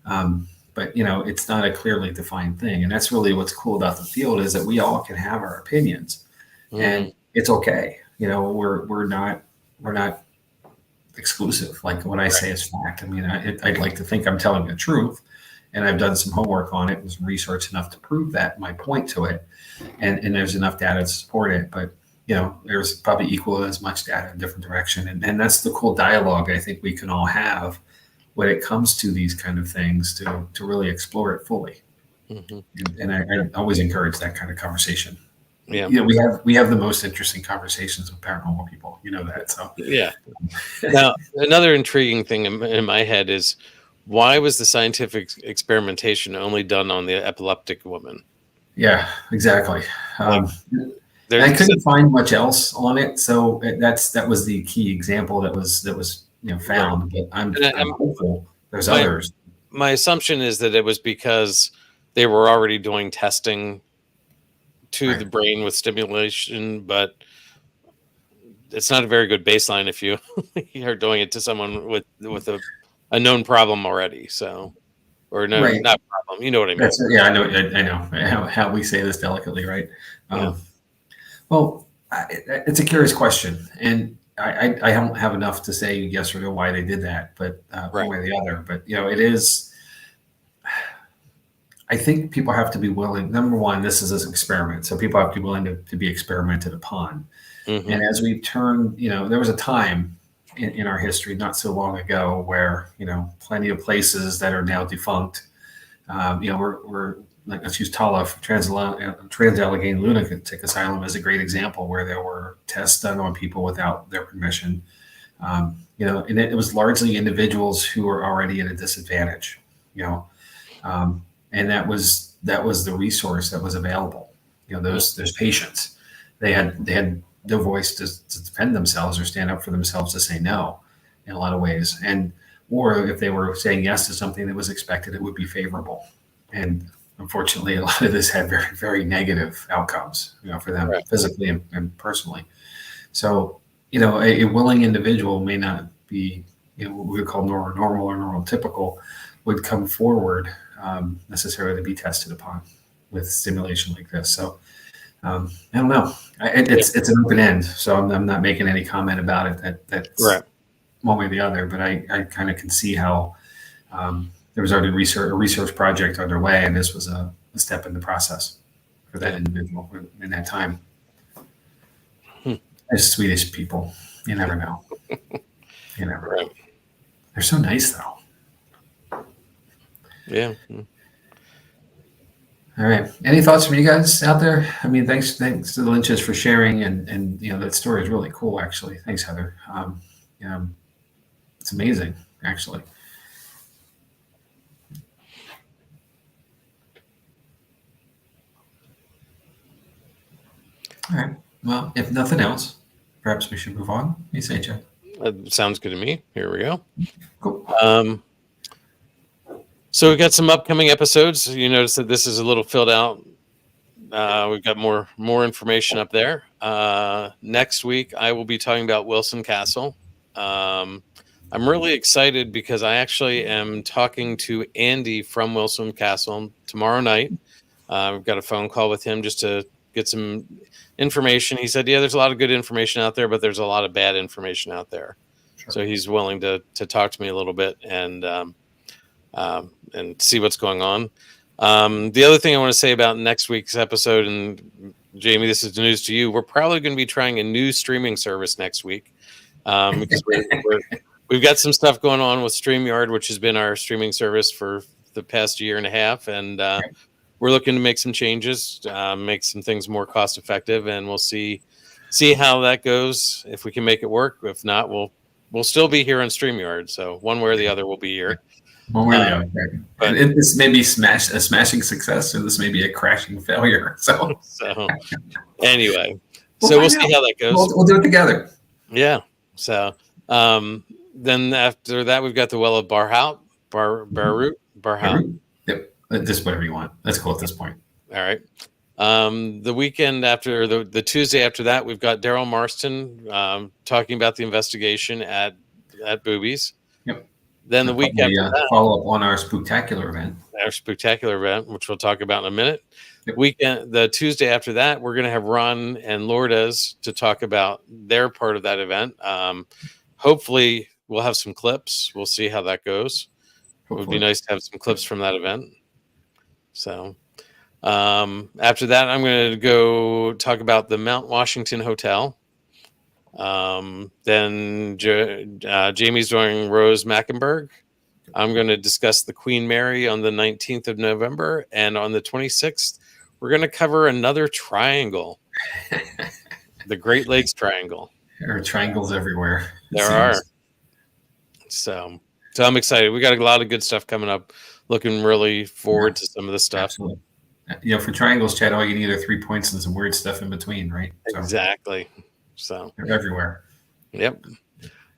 But, it's not a clearly defined thing. And that's really what's cool about the field, is that we all can have our opinions and it's okay. We're not exclusive. Like what I say is fact. I'd like to think I'm telling the truth, and I've done some homework on it and some research enough to prove that, my point to it. And there's enough data to support it, but there's probably equal as much data in a different direction. And that's the cool dialogue I think we can all have when it comes to these kind of things, to really explore it fully. And I always encourage that kind of conversation. Yeah. We have the most interesting conversations with paranormal people. That. So yeah. Now, another intriguing thing in my head is, why was the scientific experimentation only done on the epileptic woman? Yeah, exactly. I couldn't find much else on it, so that was the key example that was found. But I'm hopeful there's others. My assumption is that it was because they were already doing testing to the brain with stimulation, but it's not a very good baseline if you're doing it to someone with a known problem already. So, or not problem. You know what I mean? I know how we say this delicately, right? Well, it's a curious question, and I don't have enough to say yes or no why they did that, but one way or the other. But it is. I think people have to be willing. Number one, this is an experiment, so people have to be willing to be experimented upon. And as we turn, there was a time in our history not so long ago where plenty of places that are now defunct. We're like, let's use Tala, Trans-Allegheny Lunatic Asylum as a great example, where there were tests done on people without their permission. And it was largely individuals who were already at a disadvantage. And that was the resource that was available. Those patients, they had no voice to defend themselves or stand up for themselves, to say no in a lot of ways. Or if they were saying yes to something that was expected, it would be favorable. And unfortunately, a lot of this had very, very negative outcomes, for them physically and personally. So, a willing individual may not be, what we would call normal or neurotypical, would come forward necessarily to be tested upon with stimulation like this. So I don't know. It's an open end, so I'm not making any comment about it. That's one way or the other. But I kind of can see how there was already a research project underway, and this was a step in the process for that individual in that time. As Swedish people, you never know. You never know. They're so nice, though. Yeah. All right. Any thoughts from you guys out there? Thanks to the Lynches for sharing, and that story is really cool, actually. Thanks, Heather. It's amazing, actually. All right. Well, if nothing else, perhaps we should move on. What do you say, Jett? Sounds good to me. Here we go. Cool. So we've got some upcoming episodes. You notice that this is a little filled out. We've got more information up there. Next week, I will be talking about Wilson Castle. I'm really excited because I actually am talking to Andy from Wilson Castle tomorrow night. We've got a phone call with him just to get some information. He said, yeah, there's a lot of good information out there, but there's a lot of bad information out there. Sure. So he's willing to talk to me a little bit and see what's going on. The other thing I want to say about next week's episode, and Jamie, this is news to you, we're probably going to be trying a new streaming service next week because we've got some stuff going on with StreamYard, which has been our streaming service for the past year and a half, and we're looking to make some changes, make some things more cost effective, and we'll see how that goes. If we can make it work, if not, we'll still be here on StreamYard. So one way or the other, we'll be here. One way or the other. But this may be a smashing success, or this may be a crashing failure. So anyway, we'll see how that goes. We'll do it together. Yeah. So then after that, we've got the Well of Barhout. Yep. Just whatever you want. That's cool at this point. All right. The weekend after the Tuesday after that, we've got Daryl Marston talking about the investigation at Boobies. Yep. Then the week after that, follow up on our spectacular event. Which we'll talk about in a minute. Yep. The Tuesday after that, we're going to have Ron and Lourdes to talk about their part of that event. Hopefully, we'll have some clips. We'll see how that goes. Hopefully. It would be nice to have some clips from that event. So after that, I'm going to go talk about the Mount Washington Hotel. Then Jamie's doing Rose Mackenberg. I'm going to discuss the Queen Mary on the 19th of November. And on the 26th, we're going to cover another triangle, the Great Lakes Triangle. There are triangles everywhere. There are. So I'm excited. We got a lot of good stuff coming up. Looking really forward to some of the stuff. Absolutely. For triangles, Chad, all you need are 3 points and some weird stuff in between, right? So exactly. So they're everywhere. Yep.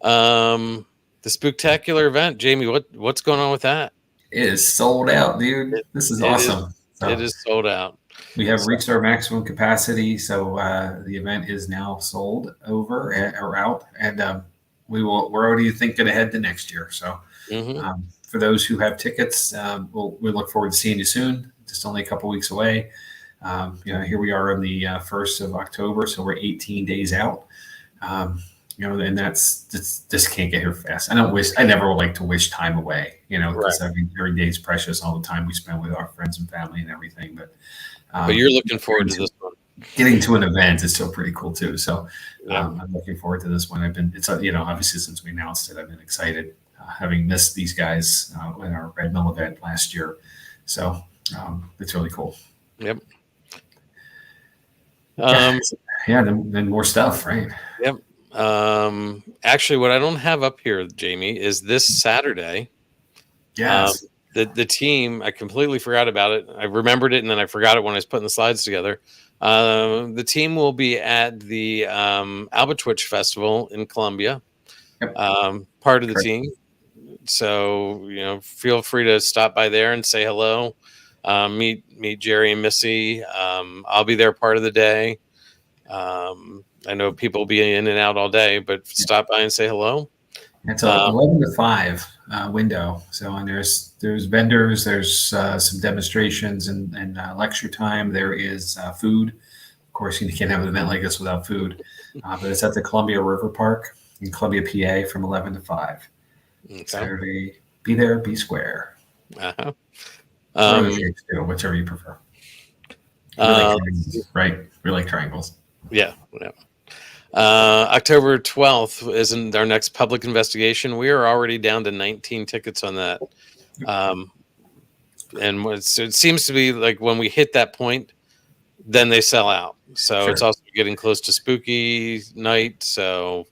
The spectacular event, Jamie. What's going on with that? It is sold out, dude. This is awesome. It is sold out. We have reached our maximum capacity, so the event is now sold over or out, and we're already thinking ahead to next year. So. Mm-hmm. For those who have tickets, we look forward to seeing you soon. Just only a couple weeks away. Here we are on the 1st of October, so we're 18 days out. And that's just can't get here fast. I never would like to wish time away, because every day is precious, all the time we spend with our friends and family and everything. But you're looking forward to this one. Getting to an event is still pretty cool too. So I'm looking forward to this one. Obviously since we announced it, I've been excited. Having missed these guys in our Red Mill event last year. So it's really cool. Yep. Then more stuff, right? Yep. Actually, what I don't have up here, Jamie, is this Saturday. Yes. The team, I completely forgot about it. I remembered it, and then I forgot it when I was putting the slides together. The team will be at the Albatwitch Festival in Columbia. Yep. Part of the team. So, feel free to stop by there and say hello. Meet Jerry and Missy. I'll be there part of the day. I know people will be in and out all day, but stop by and say hello. It's a 11 to 5 window. So, and there's vendors, there's some demonstrations and lecture time. There is food. Of course, you can't have an event like this without food. But it's at the Columbia River Park in Columbia, PA, from 11 to 5. Okay. Saturday, be there, be square. Uh-huh. Whichever you prefer. Right? We like triangles. Yeah. October 12th isn't our next public investigation. We are already down to 19 tickets on that. And it seems to be like when we hit that point, then they sell out. So It's also getting close to spooky night. So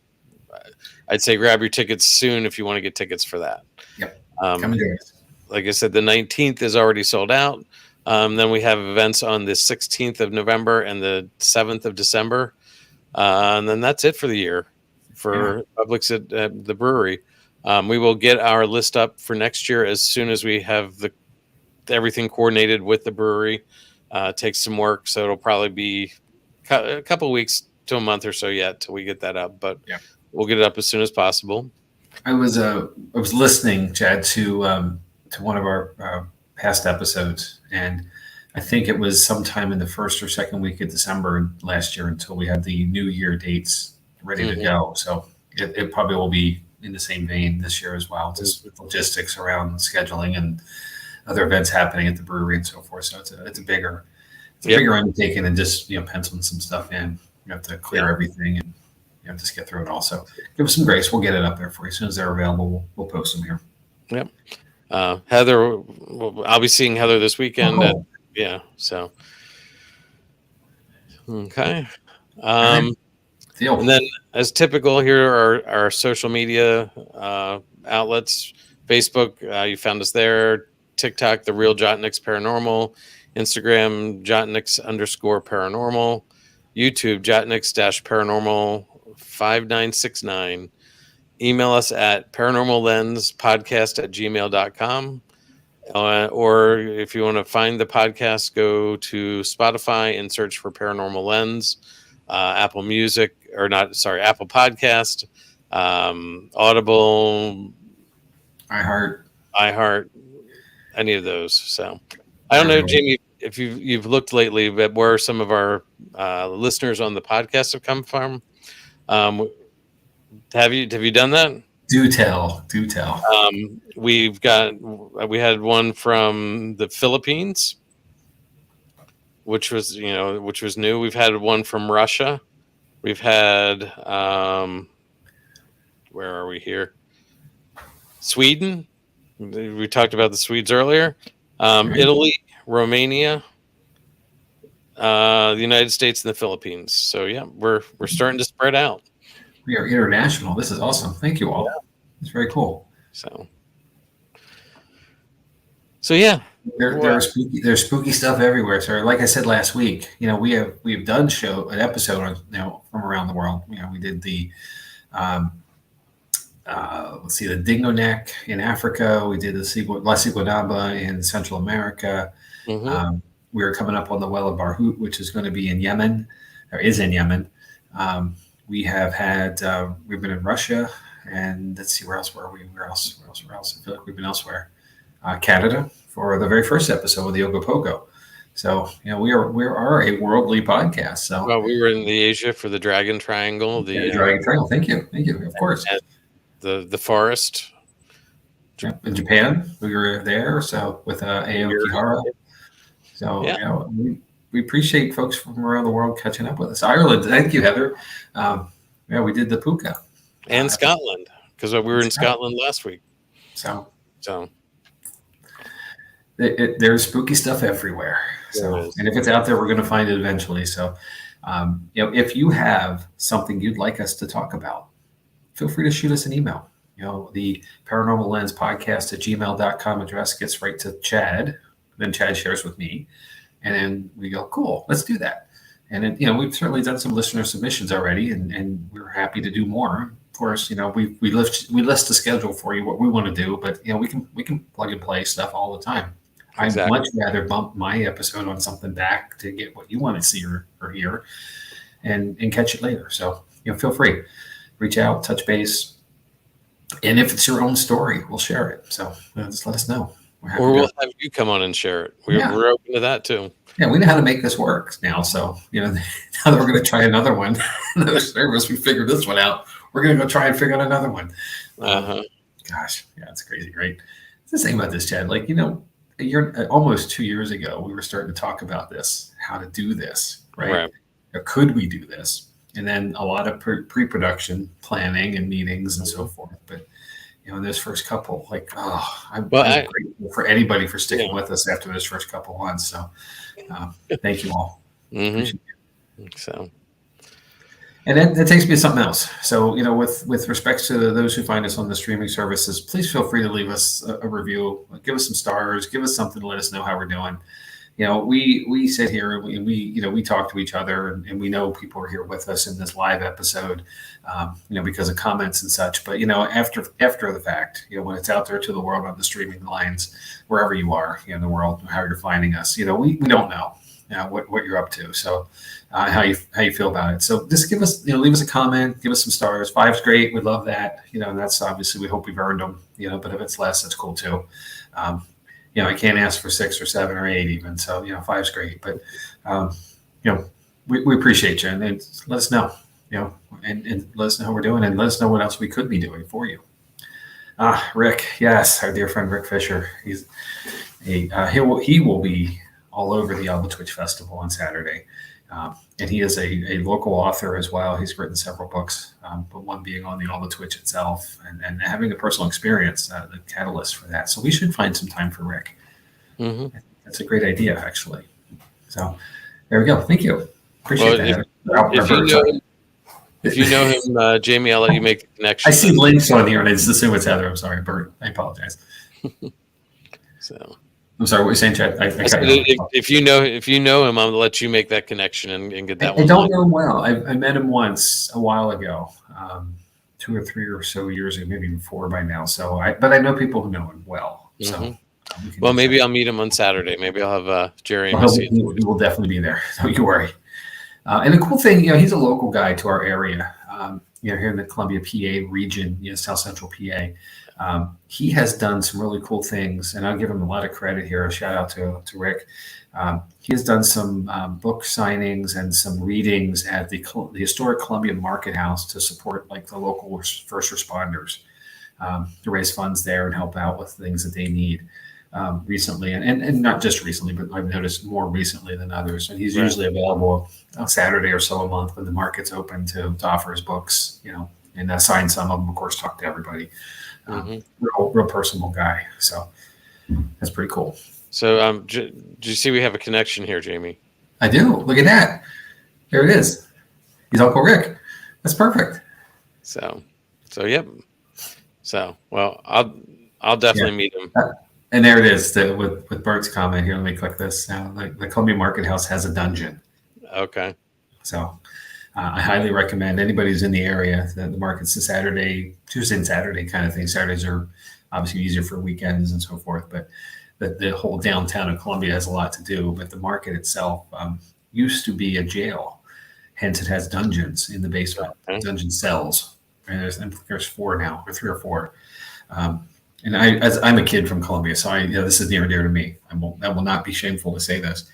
I'd say grab your tickets soon if you want to get tickets for that. Yep. Come and do it. Like I said, the 19th is already sold out. Then we have events on the 16th of November and the 7th of December. And then that's it for the year for Publix at the brewery. We will get our list up for next year as soon as we have everything coordinated with the brewery. Takes some work, so it'll probably be a couple of weeks to a month or so yet till we get that up, but we'll get it up as soon as possible. I was listening, Chad, to one of our past episodes, and I think it was sometime in the first or second week of December last year until we had the New Year dates ready to go. So it probably will be in the same vein this year as well, just with logistics around scheduling and other events happening at the brewery and so forth. So it's a bigger undertaking than just penciling some stuff in. You have to clear everything and just get through it all. So give us some grace. We'll get it up there for you as soon as they're available. We'll post them here. Yep. Heather, I'll be seeing Heather this weekend. Oh, cool. So okay. Deal. And then, as typical, here are our social media outlets. Facebook, you found us there. TikTok, The Real Jott-Nyx Paranormal. Instagram, Jott-Nyx_paranormal. YouTube, Jott-Nyx-paranormal 5969. Email us at paranormallenspodcast@gmail.com. Or if you want to find the podcast, go to Spotify and search for Paranormal Lens. Apple Podcast, Audible, iHeart, any of those. So I don't know, Jamie, if you've looked lately, but where some of our listeners on the podcast have come from. Have you done that? Do tell. We had one from the Philippines, which was new. We've had one from Russia. We've had where are we here? Sweden. We talked about the Swedes earlier. Italy, Romania, the United States, and the Philippines. So we're starting to spread out. We are international. This is awesome. Thank you all. Yeah. It's very cool. So there's spooky stuff everywhere. So like I said last week, we've done an episode on from around the world. We did the the dingo neck in Africa. We did the La Siguanaba in Central America. Mm-hmm. We are coming up on the Well of Barhout, which is going to be in Yemen, or is in Yemen. We have had we've been in Russia, and let's see, where else were we? Where else? I feel like we've been elsewhere. Canada for the very first episode of the Ogopogo. So we are a worldly podcast. So we were in the Asia for the Dragon Triangle. The Dragon Triangle. Thank you. Of course. The forest. In Japan, we were there. So with Aokihara. So we appreciate folks from around the world catching up with us. Ireland, thank you, Heather. We did the Puka. And Scotland, because we were in Scotland last week. So there's spooky stuff everywhere. So, and if it's out there, we're going to find it eventually. So, if you have something you'd like us to talk about, feel free to shoot us an email. The Paranormal Lens Podcast @gmail.com address gets right to Chad. Then Chad shares with me. And then we go, cool, let's do that. And then, we've certainly done some listener submissions already, and we're happy to do more. Of course, we list the schedule for you, what we want to do, but we can plug and play stuff all the time. Exactly. I'd much rather bump my episode on something back to get what you want to see or hear, and catch it later. So feel free, reach out, touch base, and if it's your own story, we'll share it. So just let us know. Or we'll have you come on and share it. We're open to that too. Yeah, we know how to make this work now. So, now that we're going to try another one, another service, we figured this one out. We're going to go try and figure out another one. Gosh, it's crazy, right? It's the same about this, Chad. Like, almost 2 years ago, we were starting to talk about this, how to do this, right? Or could we do this? And then a lot of pre-production planning and meetings and so forth. But in those first couple, I'm grateful for anybody for sticking with us after those first couple months. So thank you all. So, and then that takes me to something else. So, with respect to those who find us on the streaming services, please feel free to leave us a review, give us some stars, give us something to let us know how we're doing. we sit here and we talk to each other, and we know people are here with us in this live episode, because of comments and such. But after the fact, when it's out there to the world on the streaming lines, wherever you are in the world, how you're finding us, we don't know what you're up to. So how you feel about it. So just give us, leave us a comment, give us some stars. 5's great. We love that. And that's obviously, we hope we've earned them, but if it's less, that's cool too. I can't ask for 6 or 7 or 8 even. So, 5's great, but, we appreciate you, and let us know, and let us know how we're doing, and let us know what else we could be doing for you. Rick. Yes. Our dear friend, Rick Fisher. He will be all over the Alba Twitch Festival on Saturday. And he is a local author as well. He's written several books, but one being on the Alba Twitch itself, and having a personal experience, the catalyst for that. So we should find some time for Rick. Mm-hmm. That's a great idea, actually. So there we go. Thank you. Appreciate that. If you know him, Jamie, I'll let you make the connection. I see links on here, and I just assume it's Heather. I'm sorry, Bert. I apologize. So. I'm sorry, what were you saying, Chad? If you know him, I'll let you make that connection and get that one. I don't know him well. I met him once a while ago, 2 or 3 or so years ago, maybe even 4 by now. So but I know people who know him well. So well, maybe I'll meet him on Saturday. Maybe I'll have Jerry. He will definitely be there. Don't you worry. And the cool thing, he's a local guy to our area. Here in the Columbia, PA region, South Central PA. He has done some really cool things, and I'll give him a lot of credit here. A shout out to Rick. He has done some book signings and some readings at the historic Columbia Market House to support the local first responders, to raise funds there and help out with things that they need recently, and not just recently, but I've noticed more recently than others. And he's usually available on Saturday or so a month when the market's open to offer his books, and sign some of them, of course, talk to everybody. Real personable guy. So that's pretty cool. So do you see we have a connection here, Jamie? I do. Look at that. There it is. He's Uncle Rick. That's perfect. So yep. So well, I'll definitely meet him. And there it is. With Bert's comment here. Let me click this now. The Columbia Market House has a dungeon. Okay. So I highly recommend anybody who's in the area. The market's a Tuesday and Saturday kind of thing. Saturdays are obviously easier for weekends and so forth, but the whole downtown of Columbia has a lot to do. But the market itself used to be a jail, hence it has dungeons in the basement, dungeon cells. And there's 4 now, or 3 or 4. And I'm a kid from Columbia, so this is near and dear to me. I will not be shameful to say this,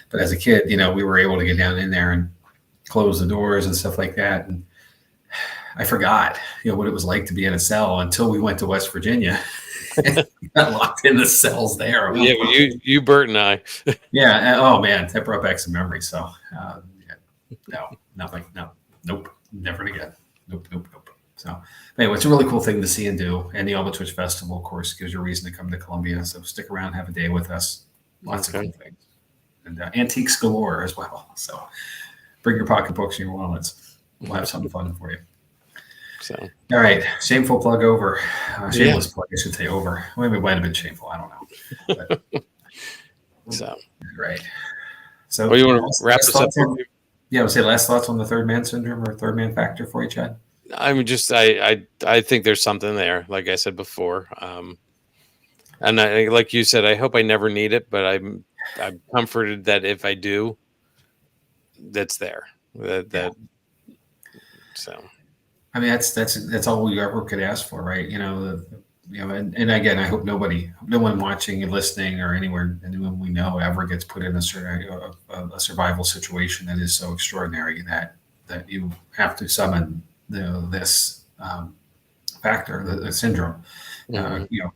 but as a kid, we were able to get down in there and close the doors and stuff like that. And I forgot, what it was like to be in a cell until we went to West Virginia. Got locked in the cells there. Yeah, you, Bert, and I. Yeah. Oh man, that brought back some memories. So, no, nothing. No, nope, never again. Nope. So, anyway, it's a really cool thing to see and do. And the Alba Twitch Festival, of course, gives you a reason to come to Columbia. So stick around, have a day with us. Lots of cool things, and antiques galore as well. So bring your pocketbooks and your wallets. We'll have something fun for you. So, all right, shameful plug over. Shameless plug, I should say, over. Maybe it might have been shameful. I don't know. But, so right. So, well, you want to wrap this up? I would say last thoughts on the third man syndrome or third man factor for you, Chad. I mean, I think there's something there, like I said before. And like you said, I hope I never need it, but I'm comforted that if I do, that's there. So. I mean, that's all we ever could ask for, right? And again, I hope no one watching and listening or anyone we know ever gets put in a survival situation that is so extraordinary that you have to summon this factor, the syndrome,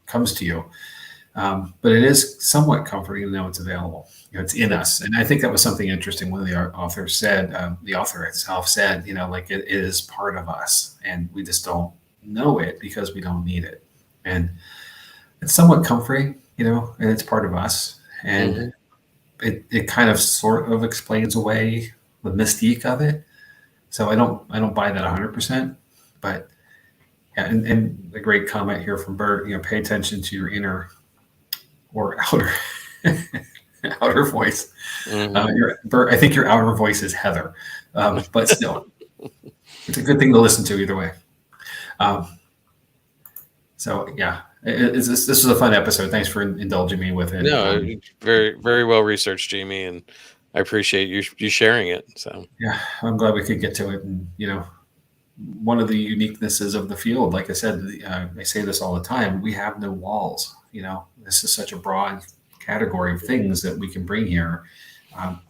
comes to you. But it is somewhat comforting to know it's available. It's in us. And I think that was something interesting. One of the authors said, the author itself said, it is part of us and we just don't know it because we don't need it. And it's somewhat comforting, and it's part of us. And it kind of sort of explains away the mystique of it. So I don't buy that 100%, but yeah. And the great comment here from Bert, pay attention to your inner or outer outer voice. Mhm. Bert, I think your outer voice is Heather, but still, it's a good thing to listen to either way. Um, so yeah, this was a fun episode. Thanks for indulging me with it. No, very, very well researched, Jamie, and I appreciate you sharing it. So Yeah, I'm glad we could get to it. And one of the uniquenesses of the field, like I said, I say this all the time: we have no walls. This is such a broad category of things that we can bring here,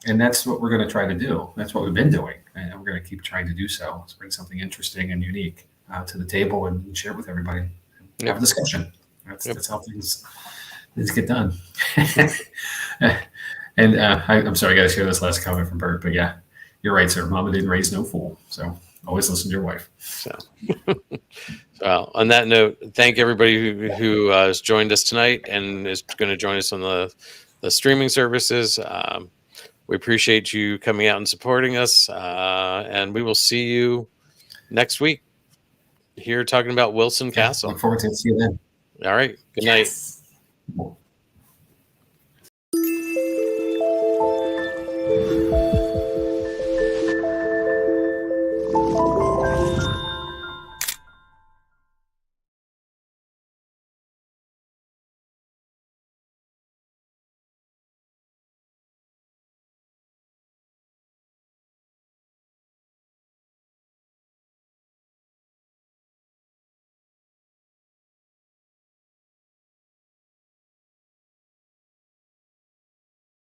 and that's what we're going to try to do. That's what we've been doing, and we're going to keep trying to do so. Let's bring something interesting and unique to the table and share it with everybody. Yep. Have a discussion. That's how things get done. And I'm sorry, I got to share this last comment from Bert, but yeah, you're right, sir. Mama didn't raise no fool, so always listen to your wife. So, well, on that note, thank everybody who has joined us tonight and is going to join us on the streaming services. We appreciate you coming out and supporting us, and we will see you next week here talking about Wilson Castle. Look forward to see you then. All right. Good night. Yes.